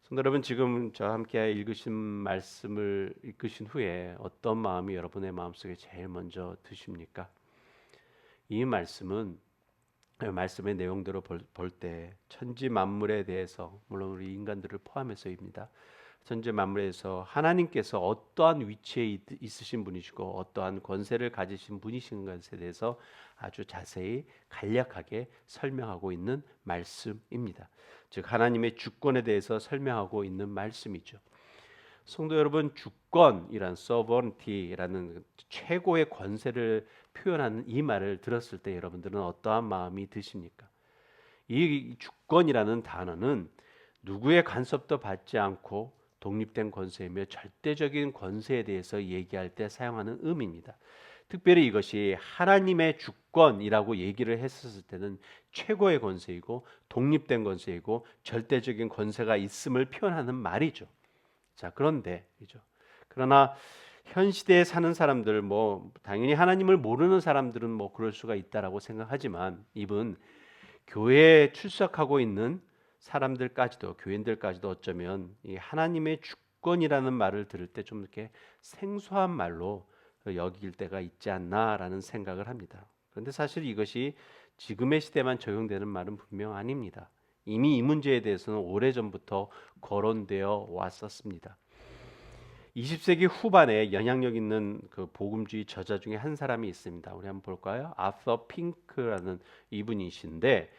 성도 여러분, 지금 저와 함께 읽으신 말씀을 읽으신 후에 어떤 마음이 여러분의 마음속에 제일 먼저 드십니까? 이 말씀의 내용대로 볼 때 천지 만물에 대해서, 물론 우리 인간들을 포함해서입니다. 천지 만물에서 하나님께서 어떠한 위치에 있으신 분이시고 어떠한 권세를 가지신 분이신 것에 대해서 아주 자세히 간략하게 설명하고 있는 말씀입니다. 즉 하나님의 주권에 대해서 설명하고 있는 말씀이죠. 성도 여러분, 주권이란 sovereignty라는 최고의 권세를 표현하는 이 말을 들었을 때 여러분들은 어떠한 마음이 드십니까? 이 주권이라는 단어는 누구의 간섭도 받지 않고 독립된 권세이며 절대적인 권세에 대해서 얘기할 때 사용하는 의미입니다. 특별히 이것이 하나님의 주권이라고 얘기를 했었을 때는 최고의 권세이고 독립된 권세이고 절대적인 권세가 있음을 표현하는 말이죠. 자, 그러나 현 시대에 사는 사람들, 당연히 하나님을 모르는 사람들은 그럴 수가 있다라고 생각하지만, 이분 교회에 출석하고 있는 사람들까지도, 교인들까지도 어쩌면 이 하나님의 주권이라는 말을 들을 때 좀 이렇게 생소한 말로 여길 때가 있지 않나라는 생각을 합니다. 그런데 사실 이것이 지금의 시대만 적용되는 말은 분명 아닙니다. 이미 이 문제에 대해서는 오래전부터 거론되어 왔었습니다. 20세기 후반에 영향력 있는 그 복음주의 저자 중에 한 사람이 있습니다. 우리 한번 볼까요? 아서 핑크라는 이분이신데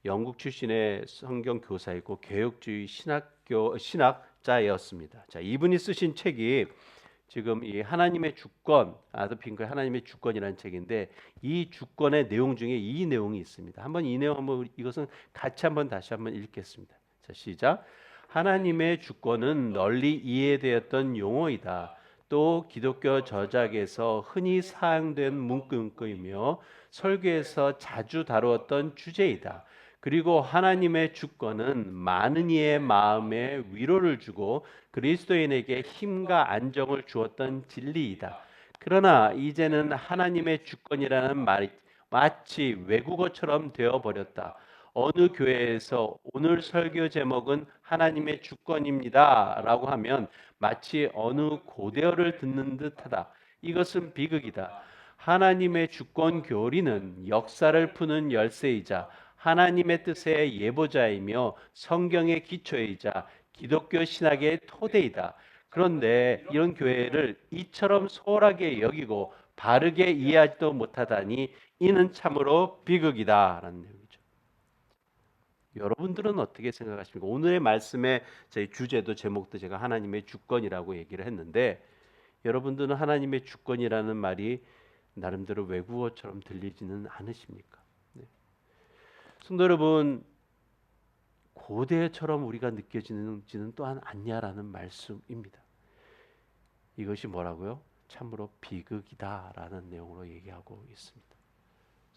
영국 출신의 성경 교사이고 개혁주의 신학자였습니다. 자, 이분이 쓰신 책이 지금 이 하나님의 주권, 아서 핑크의 하나님의 주권이라는 책인데, 이 주권의 내용 중에 이 내용이 있습니다. 한번 이 내용 이것은 같이 다시 한번 읽겠습니다. 자, 시작. 하나님의 주권은 널리 이해되었던 용어이다. 또 기독교 저작에서 흔히 사용된 문구이며 설교에서 자주 다루었던 주제이다. 그리고 하나님의 주권은 많은 이의 마음에 위로를 주고 그리스도인에게 힘과 안정을 주었던 진리이다. 그러나 이제는 하나님의 주권이라는 말이 마치 외국어처럼 되어버렸다. 어느 교회에서 오늘 설교 제목은 하나님의 주권입니다 라고 하면 마치 어느 고대어를 듣는 듯하다. 이것은 비극이다. 하나님의 주권 교리는 역사를 푸는 열쇠이자 하나님의 뜻의 예보자이며 성경의 기초이자 기독교 신학의 토대이다. 그런데 이런 교회를 이처럼 소홀하게 여기고 바르게 이해하지도 못하다니 이는 참으로 비극이다라는 내용이죠. 여러분들은 어떻게 생각하십니까? 오늘의 말씀의 제 주제도 제목도 제가 하나님의 주권이라고 얘기를 했는데, 여러분들은 하나님의 주권이라는 말이 나름대로 외국어처럼 들리지는 않으십니까? 네. 성도 여러분, 고대처럼 우리가 느껴지는지는 또한 않냐라는 말씀입니다. 이것이 뭐라고요? 참으로 비극이다라는 내용으로 얘기하고 있습니다.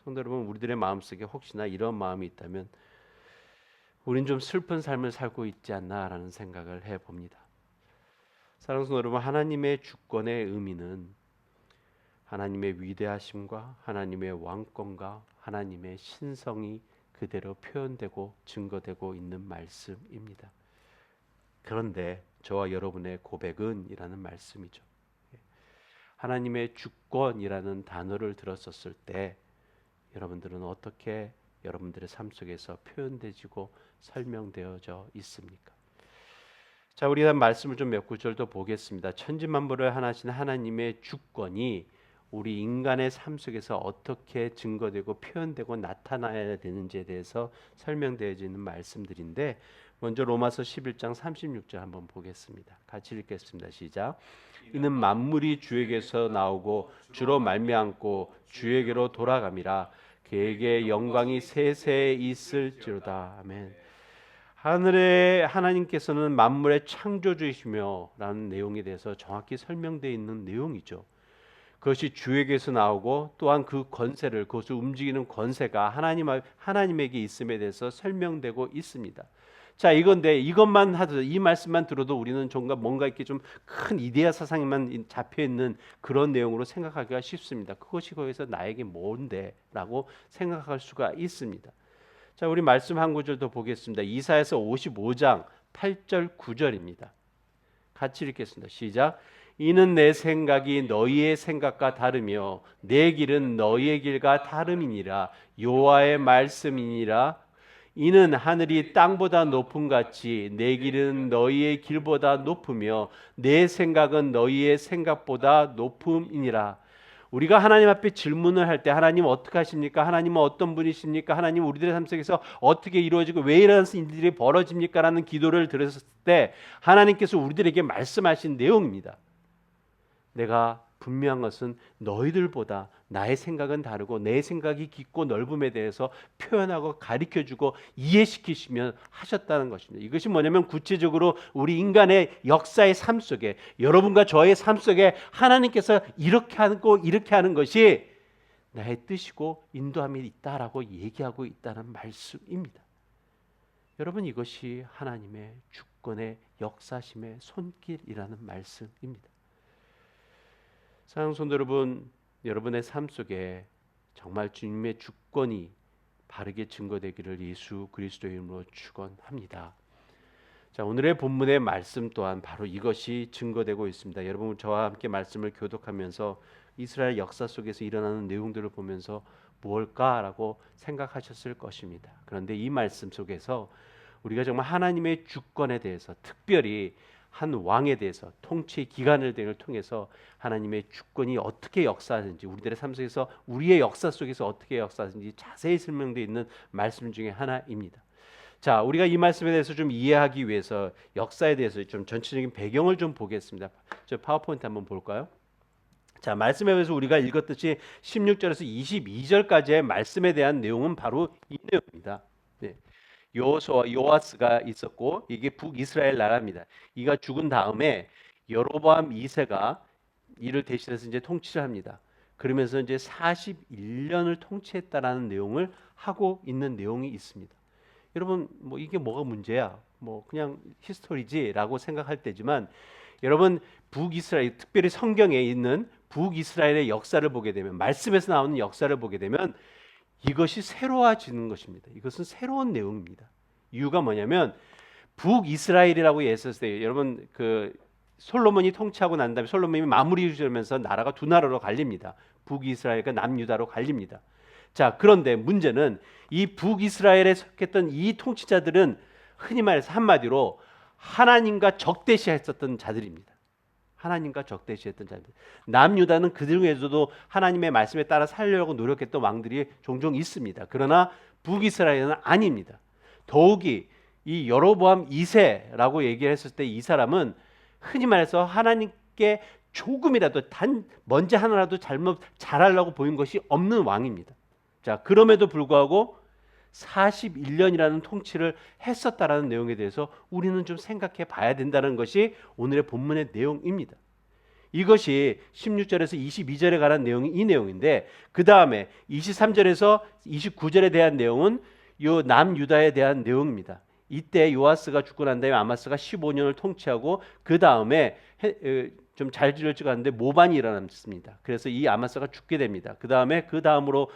성도 여러분, 우리들의 마음속에 혹시나 이런 마음이 있다면 우린 좀 슬픈 삶을 살고 있지 않나라는 생각을 해봅니다. 사랑하는 성도 여러분, 하나님의 주권의 의미는 하나님의 위대하심과 하나님의 왕권과 하나님의 신성이 그대로 표현되고 증거되고 있는 말씀입니다. 그런데 저와 여러분의 고백은 이라는 말씀이죠. 하나님의 주권이라는 단어를 들었었을 때 여러분들은 어떻게 여러분들의 삶 속에서 표현되지고 설명되어져 있습니까? 자, 우리 말씀을 좀 몇 구절 더 보겠습니다. 천지만물을 하나신 하나님의 주권이 우리 인간의 삶 속에서 어떻게 증거되고 표현되고 나타나야 되는지에 대해서 설명되어지는 말씀들인데, 먼저 로마서 11장 36절 한번 보겠습니다. 같이 읽겠습니다. 시작. 이는 만물이 주에게서 나오고 주로 말미암고 주에게로 돌아감이라. 그에게 영광이 세세에 있을지로다. 아멘. 하늘의 하나님께서는 만물의 창조주이시며 라는 내용에 대해서 정확히 설명되어 있는 내용이죠. 그것이 주에게서 나오고 또한 그 권세를, 그것을 움직이는 권세가 하나님에게 있음에 대해서 설명되고 있습니다. 자, 이것만 하도, 이 말씀만 들어도 우리는 뭔가 이렇게 좀 큰 이데아 사상에만 잡혀 있는 그런 내용으로 생각하기가 쉽습니다. 그것이 거기서 나에게 뭔데라고 생각할 수가 있습니다. 자, 우리 말씀 한 구절 더 보겠습니다. 이사야서 55장 8절 9절입니다. 같이 읽겠습니다. 시작. 이는 내 생각이 너희의 생각과 다르며 내 길은 너희의 길과 다름이니라. 여호와의 말씀이니라. 이는 하늘이 땅보다 높음 같이 내 길은 너희의 길보다 높으며 내 생각은 너희의 생각보다 높음이니라. 우리가 하나님 앞에 질문을 할 때 하나님 어떻게 하십니까? 하나님은 어떤 분이십니까? 하나님 우리들의 삶 속에서 어떻게 이루어지고 왜 이런 일들이 벌어집니까? 라는 기도를 들었을 때 하나님께서 우리들에게 말씀하신 내용입니다. 내가 분명한 것은 너희들보다 나의 생각은 다르고 내 생각이 깊고 넓음에 대해서 표현하고 가르쳐주고 이해시키시면 하셨다는 것입니다. 이것이 뭐냐면 구체적으로 우리 인간의 역사의 삶 속에 여러분과 저의 삶 속에 하나님께서 이렇게 하고 이렇게 하는 것이 나의 뜻이고 인도함이 있다라고 얘기하고 있다는 말씀입니다. 여러분 이것이 하나님의 주권의 역사심의 손길이라는 말씀입니다. 사랑하는 성도 여러분, 여러분의 삶 속에 정말 주님의 주권이 바르게 증거되기를 예수 그리스도의 이름으로 축원합니다. 자, 오늘의 본문의 말씀 또한 바로 이것이 증거되고 있습니다. 여러분 저와 함께 말씀을 교독하면서 이스라엘 역사 속에서 일어나는 내용들을 보면서 무엇일까라고 생각하셨을 것입니다. 그런데 이 말씀 속에서 우리가 정말 하나님의 주권에 대해서 특별히 한 왕에 대해서 통치의 기간을 통해서 하나님의 주권이 어떻게 역사하는지 우리들의 삶 속에서 우리의 역사 속에서 어떻게 역사하는지 자세히 설명되어 있는 말씀 중에 하나입니다. 자, 우리가 이 말씀에 대해서 좀 이해하기 위해서 역사에 대해서 좀 전체적인 배경을 좀 보겠습니다. 저 파워포인트 한번 볼까요? 자, 말씀에 대해서 우리가 읽었듯이 16절에서 22절까지의 말씀에 대한 내용은 바로 이 내용입니다. 네. 여호수아와 요아스가 있었고 이게 북이스라엘 나라입니다. 이가 죽은 다음에 여로보암 2세가 이를 대신해서 이제 통치를 합니다. 그러면서 이제 41년을 통치했다라는 내용을 하고 있는 내용이 있습니다. 여러분 뭐 이게 뭐가 문제야? 뭐 그냥 히스토리지라고 생각할 때지만 여러분 북이스라엘 특별히 성경에 있는 북이스라엘의 역사를 보게 되면 말씀에서 나오는 역사를 보게 되면 이것이 새로워지는 것입니다. 이것은 새로운 내용입니다. 이유가 뭐냐면 북이스라엘이라고 했을 때 여러분 그 솔로몬이 통치하고 난 다음에 솔로몬이 마무리 지으면서 나라가 두 나라로 갈립니다. 북이스라엘과 남유다로 갈립니다. 자, 그런데 문제는 이 북이스라엘에 속했던 이 통치자들은 흔히 말해서 한마디로 하나님과 적대시했었던 자들입니다. 하나님과 적대시했던 자들. 남유다는 그 중에서도 하나님의 말씀에 따라 살려고 노력했던 왕들이 종종 있습니다. 그러나 북이스라엘은 아닙니다. 더욱이 이 여로보암 2세라고 얘기를 했을 때 이 사람은 흔히 말해서 하나님께 조금이라도 단 먼지 하나라도 잘하려고 보인 것이 없는 왕입니다. 자, 그럼에도 불구하고 41년이라는 통치를 했었다라는 내용에 대해서 우리는 좀 생각해 봐야 된다는 것이 오늘의 본문의 내용입니다. 이것이 16절에서 22절에 관한 내용이 이 내용인데 그 다음에 23절에서 29절에 대한 내용은 요 남유다에 대한 내용입니다. 이때 요아스가 죽고 난 다음에 아마스가 15년을 통치하고 그 다음에 좀 잘 지을지가 않는데 모반이 일어났습니다. 그래서 이 아마스가 죽게 됩니다. 그 다음으로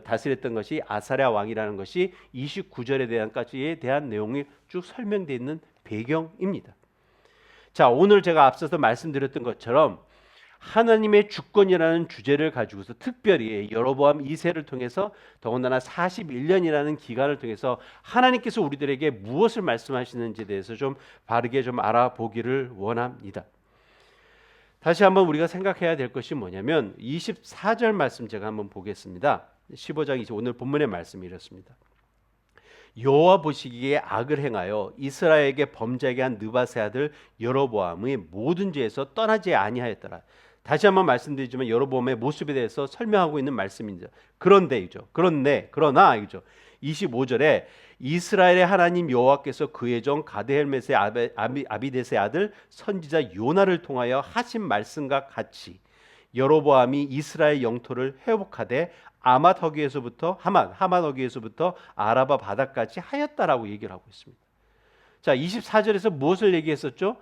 다스렸던 것이 아사랴 왕이라는 것이 29절에 대한 내용이 쭉 설명되어 있는 배경입니다. 자, 오늘 제가 앞서서 말씀드렸던 것처럼 하나님의 주권이라는 주제를 가지고서 특별히 여로보암 2세를 통해서 더군다나 41년이라는 기간을 통해서 하나님께서 우리들에게 무엇을 말씀하시는지에 대해서 좀 바르게 좀 알아보기를 원합니다. 다시 한번 우리가 생각해야 될 것이 뭐냐면 24절 말씀 제가 한번 보겠습니다. 15장 20 오늘 본문의 말씀이 이렇습니다. 여호와 보시기에 악을 행하여 이스라엘에게 범죄하게 한 느밧의 아들 여로보암의 모든 죄에서 떠나지 아니하였더라. 다시 한번 말씀드리지만 여로보암의 모습에 대해서 설명하고 있는 말씀입니다. 그러나 25절에 이스라엘의 하나님 여호와께서 그의 종 가드헬멧의 아비댓의 아들 선지자 요나를 통하여 하신 말씀과 같이 여로보암이 이스라엘 영토를 회복하되 하맛 어귀에서부터 아라바 바다까지 하였다라고 얘기를 하고 있습니다. 자, 24절에서 무엇을 얘기했었죠?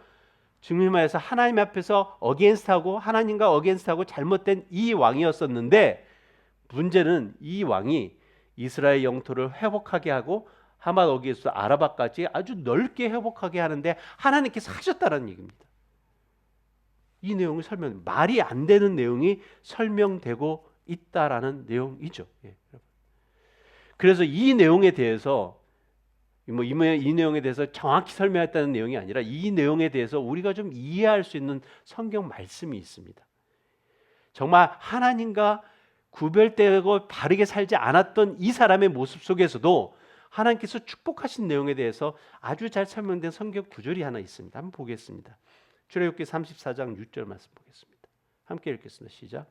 증명하여서 하나님 앞에서 어게인스트하고 하나님과 어게인스트하고 잘못된 이 왕이었었는데 문제는 이 왕이 이스라엘 영토를 회복하게 하고 하맛 어기에서 아라바까지 아주 넓게 회복하게 하는데 하나님께서 하셨다는 얘기입니다. 이 내용이 말이 안 되는 내용이 설명되고 있다라는 내용이죠. 예, 그래서 이 내용에 대해서 이 내용에 대해서 정확히 설명했다는 내용이 아니라 이 내용에 대해서 우리가 좀 이해할 수 있는 성경 말씀이 있습니다. 정말 하나님과 구별되고 바르게 살지 않았던 이 사람의 모습 속에서도 하나님께서 축복하신 내용에 대해서 아주 잘 설명된 성경 구절이 하나 있습니다. 한번 보겠습니다. 출애굽기 34장 6절 말씀 보겠습니다. 함께 읽겠습니다. 시작.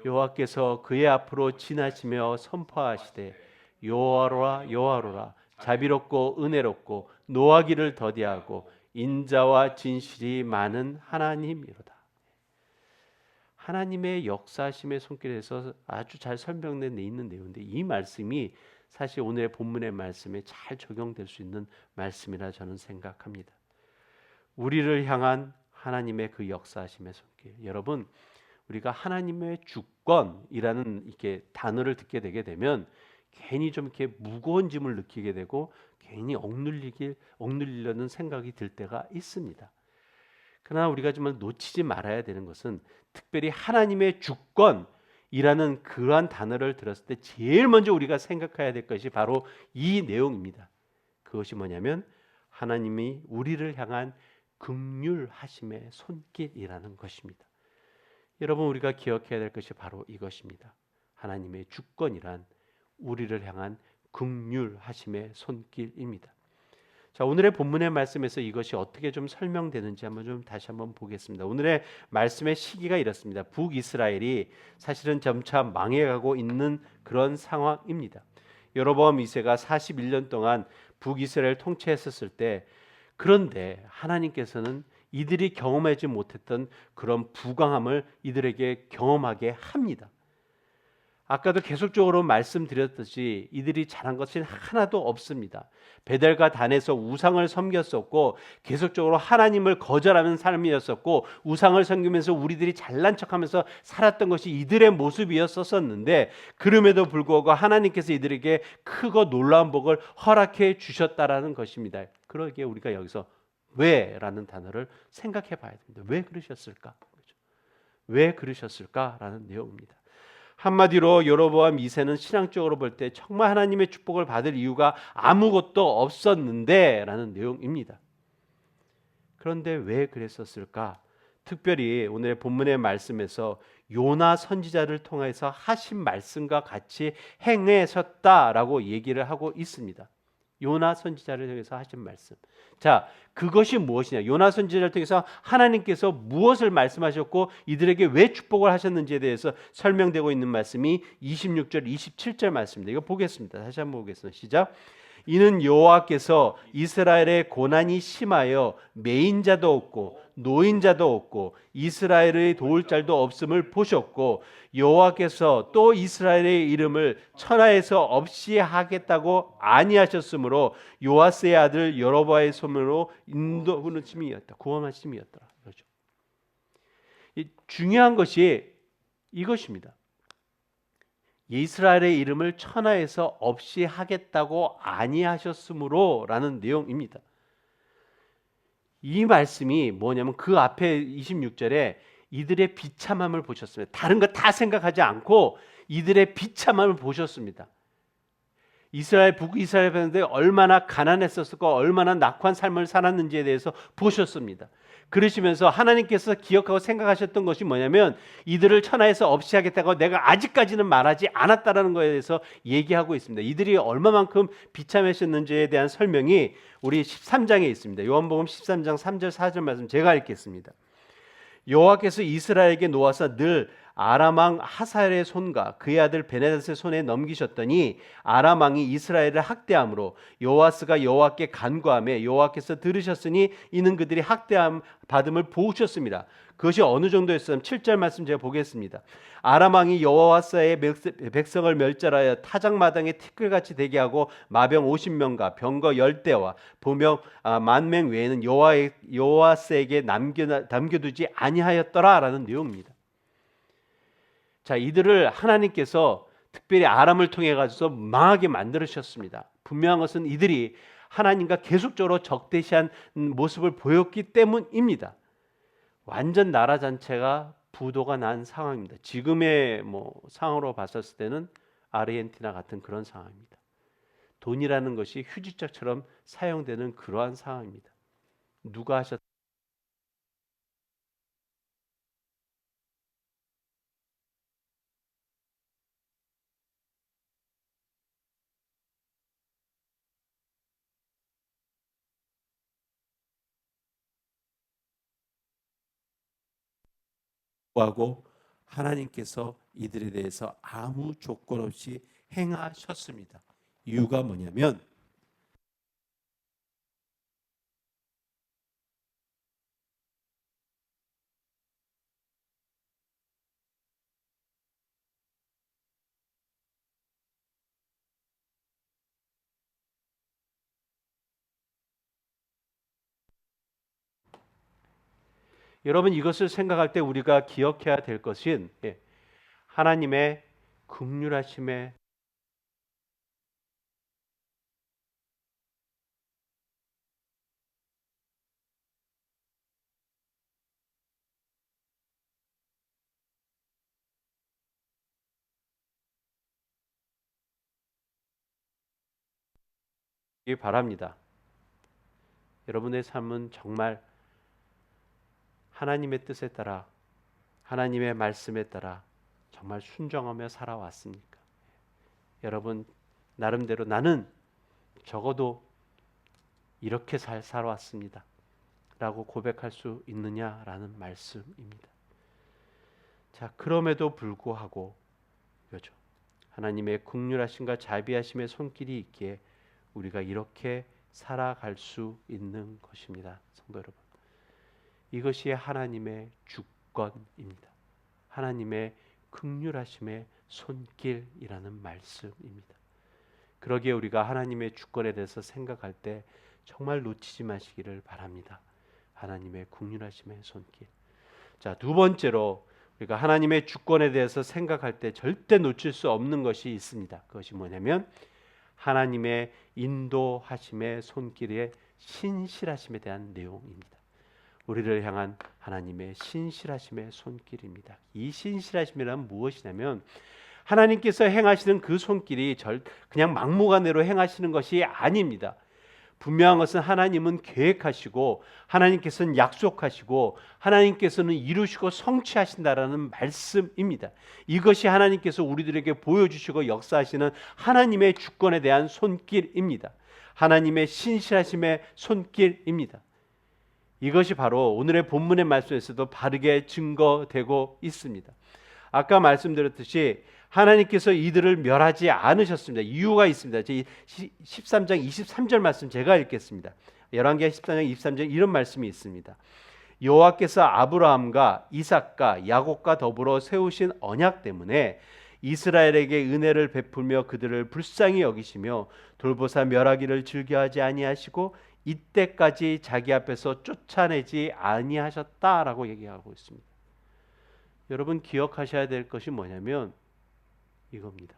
여호와께서 그의 앞으로 지나시며 선포하시되 여호와로라 여호와로라 자비롭고 은혜롭고 노하기를 더디하고 인자와 진실이 많은 하나님이로다. 하나님의 역사하심의 손길에서 아주 잘 설명돼 있는 내용인데 이 말씀이 사실 오늘의 본문의 말씀에 잘 적용될 수 있는 말씀이라 저는 생각합니다. 우리를 향한 하나님의 그 역사하심의 손길. 여러분, 우리가 하나님의 주권이라는 이렇게 단어를 듣게 되게 되면 괜히 좀 이렇게 무거운 짐을 느끼게 되고 괜히 억눌리려는 생각이 들 때가 있습니다. 그러나 우리가 정말 놓치지 말아야 되는 것은 특별히 하나님의 주권이라는 그러한 단어를 들었을 때 제일 먼저 우리가 생각해야 될 것이 바로 이 내용입니다. 그것이 뭐냐면 하나님이 우리를 향한 긍휼하심의 손길이라는 것입니다. 여러분, 우리가 기억해야 될 것이 바로 이것입니다. 하나님의 주권이란 우리를 향한 긍휼하심의 손길입니다. 자, 오늘의 본문의 말씀에서 이것이 어떻게 좀 설명되는지 다시 한번 보겠습니다. 오늘의 말씀의 시기가 이렇습니다. 북이스라엘이 사실은 점차 망해가고 있는 그런 상황입니다. 여로보암 2세가 41년 동안 북이스라엘 통치했었을 때, 그런데 하나님께서는 이들이 경험하지 못했던 그런 부강함을 이들에게 경험하게 합니다. 아까도 계속적으로 말씀드렸듯이 이들이 잘한 것이 하나도 없습니다. 베델과 단에서 우상을 섬겼었고 계속적으로 하나님을 거절하는 삶이었었고 우상을 섬기면서 우리들이 잘난 척하면서 살았던 것이 이들의 모습이었었는데, 그럼에도 불구하고 하나님께서 이들에게 크고 놀라운 복을 허락해 주셨다라는 것입니다. 그러기에 우리가 여기서 왜라는 단어를 생각해 봐야 됩니다. 왜 그러셨을까? 왜 그러셨을까라는 내용입니다. 한마디로 여로보암 2세는 신앙적으로 볼 때 정말 하나님의 축복을 받을 이유가 아무것도 없었는데 라는 내용입니다. 그런데 왜 그랬었을까? 특별히 오늘 본문의 말씀에서 요나 선지자를 통해서 하신 말씀과 같이 행하셨다라고 얘기를 하고 있습니다. 요나 선지자를 통해서 하신 말씀. 자, 그것이 무엇이냐? 요나 선지자를 통해서 하나님께서 무엇을 말씀하셨고 이들에게 왜 축복을 하셨는지에 대해서 설명되고 있는 말씀이 26절, 27절 말씀입니다. 이거 보겠습니다. 다시 한번 보겠습니다. 시작. 이는 여호와께서 이스라엘의 고난이 심하여 매인자도 없고 노인자도 없고 이스라엘의 도울 자도 없음을 보셨고 여호와께서 또 이스라엘의 이름을 천하에서 없이 하겠다고 아니하셨으므로 요아스의 아들 여로보암의 손으로 인도하심이었다. 구원하심이었다. 그렇죠. 중요한 것이 이것입니다. 이스라엘의 이름을 천하에서 없이 하겠다고 아니하셨으므로 라는 내용입니다. 이 말씀이 뭐냐면 그 앞에 26절에 이들의 비참함을 보셨습니다. 다른 거 다 생각하지 않고 이들의 비참함을 보셨습니다. 북이스라엘 백성들이 얼마나 가난했었고 얼마나 낙후한 삶을 살았는지에 대해서 보셨습니다. 그러시면서 하나님께서 기억하고 생각하셨던 것이 뭐냐면 이들을 천하에서 없이 하겠다고 내가 아직까지는 말하지 않았다라는 것에 대해서 얘기하고 있습니다. 이들이 얼마만큼 비참하셨는지에 대한 설명이 우리 13장에 있습니다. 요한복음 13장 3절 4절 말씀 제가 읽겠습니다. 여호와께서 이스라엘에게 놓아서 늘 아람 왕 하사엘의 손과 그의 아들 베네닷의 손에 넘기셨더니 아람 왕이 이스라엘을 학대함으로 여호아스가 여호와께 간구하며 여호와께서 들으셨으니 이는 그들이 학대함 받음을 보셨습니다. 그것이 어느 정도였으면 7절 말씀 제가 보겠습니다. 아람 왕이 여호와스의 백성을 멸절하여 타작마당에 티끌같이 되게 하고 마병 50명과 병거 10대와 보명 10,000명 외에는 여호와스에게 남겨두지 아니하였더라라는 내용입니다. 자, 이들을 하나님께서 특별히 아람을 통해 가지고 망하게 만들으셨습니다. 분명한 것은 이들이 하나님과 계속적으로 적대시한 모습을 보였기 때문입니다. 완전 나라 전체가 부도가 난 상황입니다. 지금의 상황으로 봤었을 때는 아르헨티나 같은 그런 상황입니다. 돈이라는 것이 휴지짝처럼 사용되는 그러한 상황입니다. 누가 하셨 하고 하나님께서 이들에 대해서 아무 조건 없이 행하셨습니다. 이유가 뭐냐면 여러분 이것을 생각할 때 우리가 기억해야 될 것은 하나님의 긍휼하심에 바랍니다. 여러분의 삶은 정말 하나님의 뜻에 따라 하나님의 말씀에 따라 정말 순종하며 살아왔습니까? 여러분 나름대로 나는 적어도 이렇게 살아왔습니다. 라고 고백할 수 있느냐라는 말씀입니다. 자, 그럼에도 불구하고 그죠? 하나님의 긍휼하심과 자비하심의 손길이 있기에 우리가 이렇게 살아갈 수 있는 것입니다. 성도 여러분. 이것이 하나님의 주권입니다. 하나님의 긍휼하심의 손길이라는 말씀입니다. 그러기에 우리가 하나님의 주권에 대해서 생각할 때 정말 놓치지 마시기를 바랍니다. 하나님의 긍휼하심의 손길. 자, 두 번째로 우리가 하나님의 주권에 대해서 생각할 때 절대 놓칠 수 없는 것이 있습니다. 그것이 뭐냐면 하나님의 인도하심의 손길의 신실하심에 대한 내용입니다. 우리를 향한 하나님의 신실하심의 손길입니다. 이 신실하심이란 무엇이냐면 하나님께서 행하시는 그 손길이 그냥 막무가내로 행하시는 것이 아닙니다. 분명한 것은 하나님은 계획하시고 하나님께서는 약속하시고 하나님께서는 이루시고 성취하신다라는 말씀입니다. 이것이 하나님께서 우리들에게 보여주시고 역사하시는 하나님의 주권에 대한 손길입니다. 하나님의 신실하심의 손길입니다. 이것이 바로 오늘의 본문의 말씀에서도 바르게 증거되고 있습니다. 아까 말씀드렸듯이 하나님께서 이들을 멸하지 않으셨습니다. 이유가 있습니다. 13장 23절 말씀 제가 읽겠습니다. 열왕기하 13장 23절 이런 말씀이 있습니다. 여호와께서 아브라함과 이삭과 야곱과 더불어 세우신 언약 때문에 이스라엘에게 은혜를 베풀며 그들을 불쌍히 여기시며 돌보사 멸하기를 즐겨하지 아니하시고 이때까지 자기 앞에서 쫓아내지 아니하셨다라고 얘기하고 있습니다. 여러분 기억하셔야 될 것이 뭐냐면 이겁니다.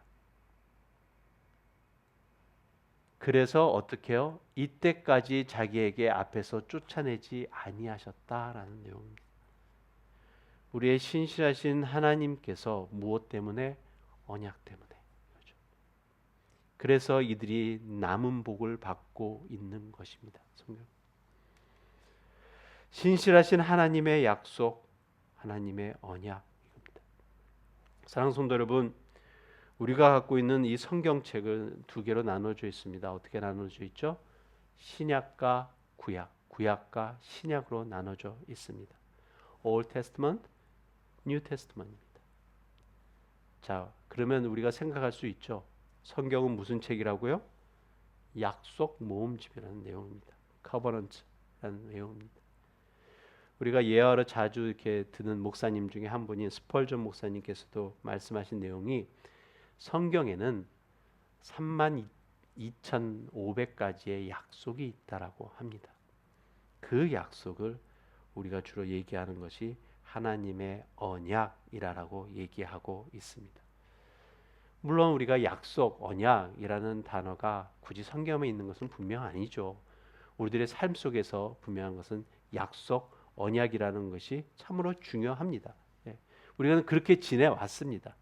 그래서 어떻게 해요? 이때까지 자기에게 앞에서 쫓아내지 아니하셨다라는 내용입니다. 우리의 신실하신 하나님께서 무엇 때문에? 언약 때문에. 그렇죠? 그래서 이들이 남은 복을 받고 있는 것입니다. 성경. 신실하신 하나님의 약속, 하나님의 언약 이겁니다. 사랑하는 성도 여러분, 우리가 갖고 있는 이 성경책은 두 개로 나눠져 있습니다. 어떻게 나눠져 있죠? 신약과 구약, 구약과 신약으로 나눠져 있습니다. Old Testament, New Testament입니다. 자, 그러면 우리가 생각할 수 있죠. 성경은 무슨 책이라고요? 약속 모음집이라는 내용입니다. Covenant라는 내용입니다. 우리가 예화로 자주 이렇게 듣는 목사님 중에 한 분인 스펄전 목사님께서도 말씀하신 내용이 성경에는 32,500가지의 약속이 있다라고 합니다. 그 약속을 우리가 주로 얘기하는 것이 하나님의 언약이라고 얘기하고 있습니다. 물론 우리가 약속, 언약이라는 단어가 굳이 성경에 있는 것은 분명 아니죠. 우리들의 삶 속에서 분명한 것은 약속, 언약이라는 것이 참으로 중요합니다. 예. 우리는 그렇게 지내왔습니다.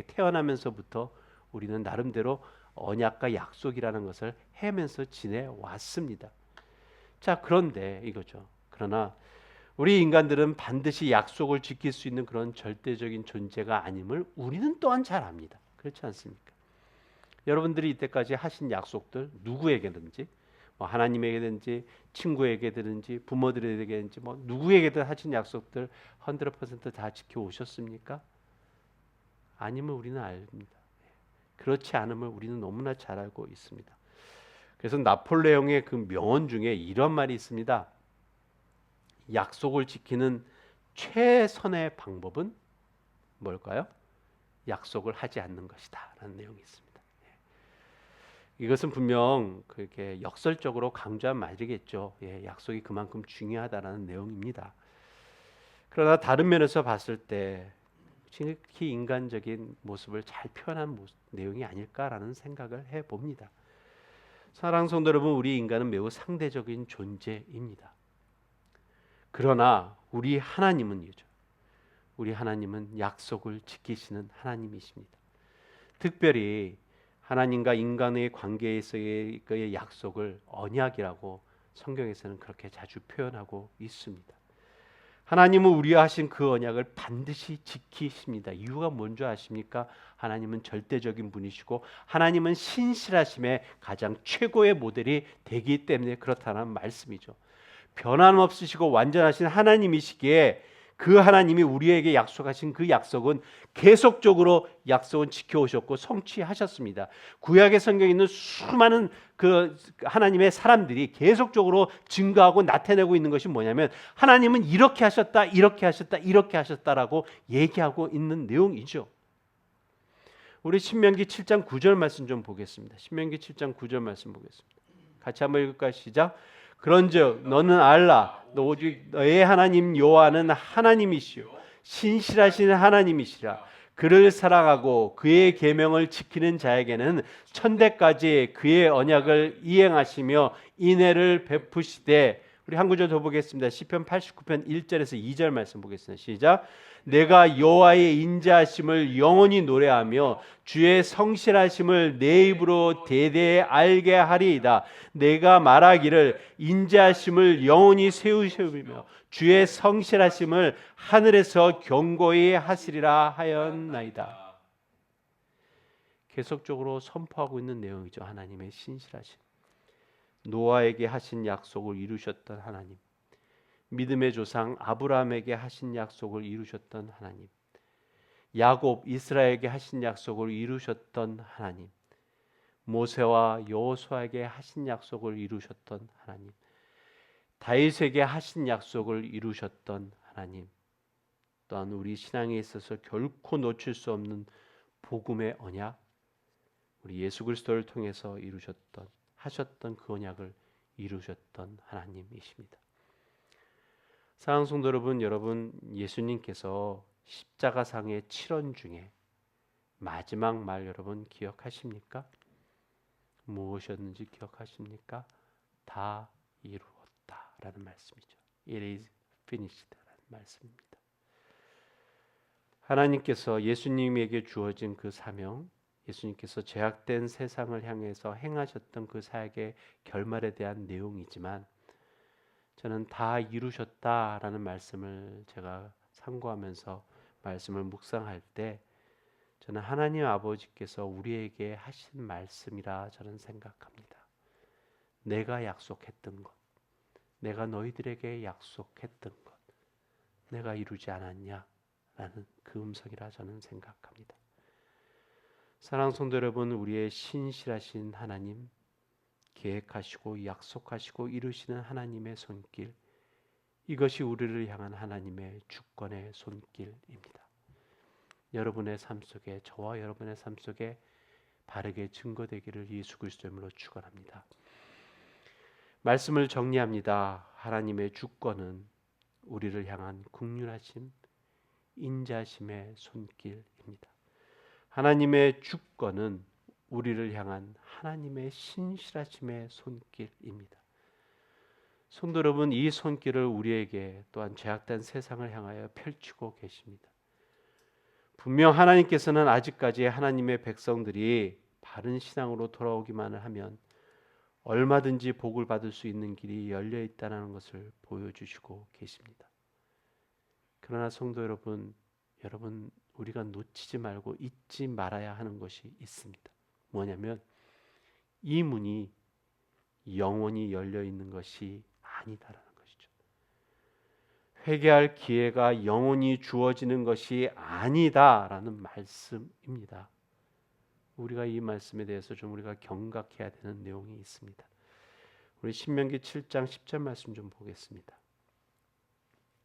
태어나면서부터 우리는 나름대로 언약과 약속이라는 것을 해면서 지내왔습니다. 자, 그런데 이거죠. 그러나 우리 인간들은 반드시 약속을 지킬 수 있는 그런 절대적인 존재가 아님을 우리는 또한 잘 압니다. 그렇지 않습니까? 여러분들이 이때까지 하신 약속들 누구에게든지 하나님에게든지 친구에게든지 부모들에게든지 누구에게든 하신 약속들 100%다 지켜오셨습니까? 아님을 우리는 압니다. 그렇지 않음을 우리는 너무나 잘 알고 있습니다. 그래서 나폴레옹의 그 명언 중에 이런 말이 있습니다. 약속을 지키는 최선의 방법은 뭘까요? 약속을 하지 않는 것이다 라는 내용이 있습니다. 이것은 분명 그렇게 역설적으로 강조한 말이겠죠. 약속이 그만큼 중요하다라는 내용입니다. 그러나 다른 면에서 봤을 때 지극히 인간적인 모습을 잘 표현한 내용이 아닐까라는 생각을 해봅니다. 사랑하는 성도 여러분, 우리 인간은 매우 상대적인 존재입니다. 그러나 우리 하나님은요, 우리 하나님은 약속을 지키시는 하나님이십니다. 특별히 하나님과 인간의 관계에서의 그 약속을 언약이라고 성경에서는 그렇게 자주 표현하고 있습니다. 하나님은 우리와 하신 그 언약을 반드시 지키십니다. 이유가 뭔지 아십니까? 하나님은 절대적인 분이시고 하나님은 신실하심의 가장 최고의 모델이 되기 때문에 그렇다는 말씀이죠. 변함없으시고 완전하신 하나님이시기에 그 하나님이 우리에게 약속하신 그 약속은 계속적으로 약속은 지켜오셨고 성취하셨습니다. 구약의 성경에 있는 수많은 그 하나님의 사람들이 계속적으로 증거하고 나타내고 있는 것이 뭐냐면 하나님은 이렇게 하셨다, 이렇게 하셨다, 이렇게 하셨다라고 얘기하고 있는 내용이죠. 우리 신명기 7장 9절 말씀 좀 보겠습니다. 신명기 7장 9절 말씀 보겠습니다. 같이 한번 읽을까요? 시작. 그런즉 너는 알라, 오직 너의 하나님 여호와는 하나님이시요 신실하신 하나님이시라. 그를 사랑하고 그의 계명을 지키는 자에게는 천대까지 그의 언약을 이행하시며 인애를 베푸시되. 우리 한 구절 더 보겠습니다. 시편 89편 1절에서 2절 말씀 보겠습니다. 시작. 내가 여호와의 인자하심을 영원히 노래하며 주의 성실하심을 내 입으로 대대에 알게 하리이다. 내가 말하기를 인자하심을 영원히 세우시며 주의 성실하심을 하늘에서 경고히 하시리라 하였나이다. 계속적으로 선포하고 있는 내용이죠. 하나님의 신실하심. 노아에게 하신 약속을 이루셨던 하나님, 믿음의 조상 아브라함에게 하신 약속을 이루셨던 하나님, 야곱 이스라엘에게 하신 약속을 이루셨던 하나님, 모세와 여호수아에게 하신 약속을 이루셨던 하나님, 다윗에게 하신 약속을 이루셨던 하나님, 또한 우리 신앙에 있어서 결코 놓칠 수 없는 복음의 언약, 우리 예수 그리스도를 통해서 하셨던 그 언약을 이루셨던 하나님이십니다. 사랑하는 성도 여러분, 예수님께서 십자가상의 7원 중에 마지막 말 여러분 기억하십니까? 무엇이었는지 기억하십니까? 다 이루었다라는 말씀이죠. It is finished라는 말씀입니다. 하나님께서 예수님에게 주어진 그 사명, 예수님께서 죄악된 세상을 향해서 행하셨던 그 사역의 결말에 대한 내용이지만 저는 다 이루셨다라는 말씀을 제가 상고하면서 말씀을 묵상할 때 저는 하나님 아버지께서 우리에게 하신 말씀이라 저는 생각합니다. 내가 약속했던 것, 내가 너희들에게 약속했던 것, 내가 이루지 않았냐? 라는 그 음성이라 저는 생각합니다. 사랑하는 성도 여러분, 우리의 신실하신 하나님, 계획하시고 약속하시고 이루시는 하나님의 손길, 이것이 우리를 향한 하나님의 주권의 손길입니다. 여러분의 삶 속에, 저와 여러분의 삶 속에 바르게 증거되기를 예수 그리스도의 이름으로 축원합니다. 말씀을 정리합니다. 하나님의 주권은 우리를 향한 긍휼하심, 인자심의 손길입니다. 하나님의 주권은 우리를 향한 하나님의 신실하심의 손길입니다. 성도 여러분, 이 손길을 우리에게 또한 죄악된 세상을 향하여 펼치고 계십니다. 분명 하나님께서는 아직까지 하나님의 백성들이 바른 신앙으로 돌아오기만을 하면 얼마든지 복을 받을 수 있는 길이 열려 있다는 것을 보여주시고 계십니다. 그러나 성도 여러분, 우리가 놓치지 말고 잊지 말아야 하는 것이 있습니다. 뭐냐면 이 문이 영원히 열려 있는 것이 아니다라는 것이죠. 회개할 기회가 영원히 주어지는 것이 아니다라는 말씀입니다. 우리가 이 말씀에 대해서 좀 우리가 경각해야 되는 내용이 있습니다. 우리 신명기 7장 10절 말씀 좀 보겠습니다.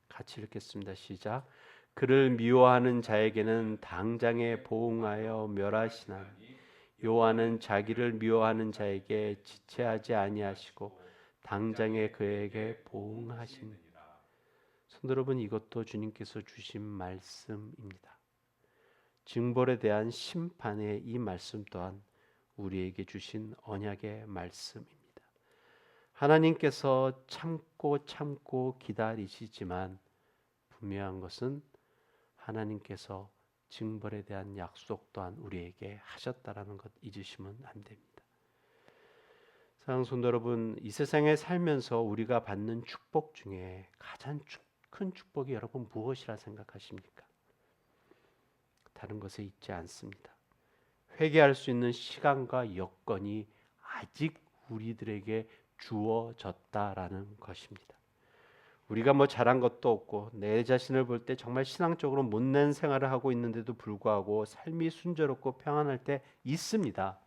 같이 읽겠습니다. 시작. 그를 미워하는 자에게는 당장에 보응하여 멸하시나 여호와는 자기를 미워하는 자에게 지체하지 아니하시고 당장에 그에게 보응하시니라. 성도 여러분, 이것도 주님께서 주신 말씀입니다. 징벌에 대한 심판의 이 말씀 또한 우리에게 주신 언약의 말씀입니다. 하나님께서 참고 기다리시지만 분명한 것은 하나님께서 징벌에 대한 약속 또한 우리에게 하셨다라는 것 잊으시면 안 됩니다. 사랑하는 성도 여러분, 이 세상에 살면서 우리가 받는 축복 중에 가장 큰 축복이 여러분 무엇이라 생각하십니까? 다른 것에 있지 않습니다. 회개할 수 있는 시간과 여건이 아직 우리들에게 주어졌다라는 것입니다. 우리가 뭐 잘한 것도 없고 내 자신을 볼 때 정말 신앙적으로 못난 생활을 하고 있는데도 불구하고 삶이 순조롭고 평안할 때 있습니다.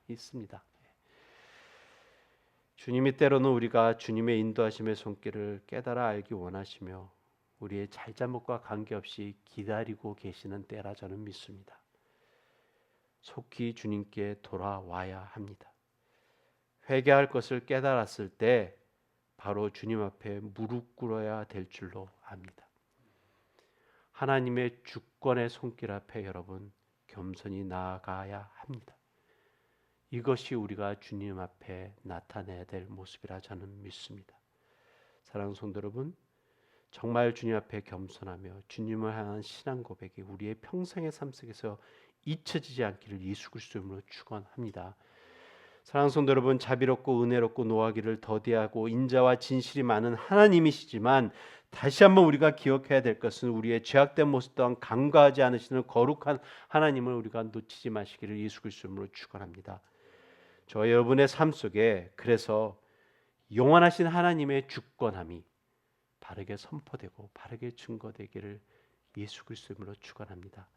주님이 때로는 우리가 주님의 인도하심의 손길을 깨달아 알기 원하시며 우리의 잘잘못과 관계없이 기다리고 계시는 때라 저는 믿습니다. 속히 주님께 돌아와야 합니다. 회개할 것을 깨달았을 때 바로 주님 앞에 무릎 꿇어야 될 줄로 압니다. 하나님의 주권의 손길 앞에 여러분 겸손히 나아가야 합니다. 이것이 우리가 주님 앞에 나타내야 될 모습이라 저는 믿습니다. 사랑하는 성도 여러분, 정말 주님 앞에 겸손하며 주님을 향한 신앙 고백이 우리의 평생의 삶 속에서 잊혀지지 않기를 예수 그리스도 이름으로 축원합니다. 사랑하는 성도 여러분, 자비롭고 은혜롭고 노하기를 더디하고 인자와 진실이 많은 하나님이시지만 다시 한번 우리가 기억해야 될 것은 우리의 죄악된 모습 또한 간과하지 않으시는 거룩한 하나님을 우리가 놓치지 마시기를 예수 그리스도 이름으로 축원합니다. 저 여러분의 삶 속에 그래서 영원하신 하나님의 주권함이 바르게 선포되고 바르게 증거되기를 예수 그리스도 이름으로 축원합니다.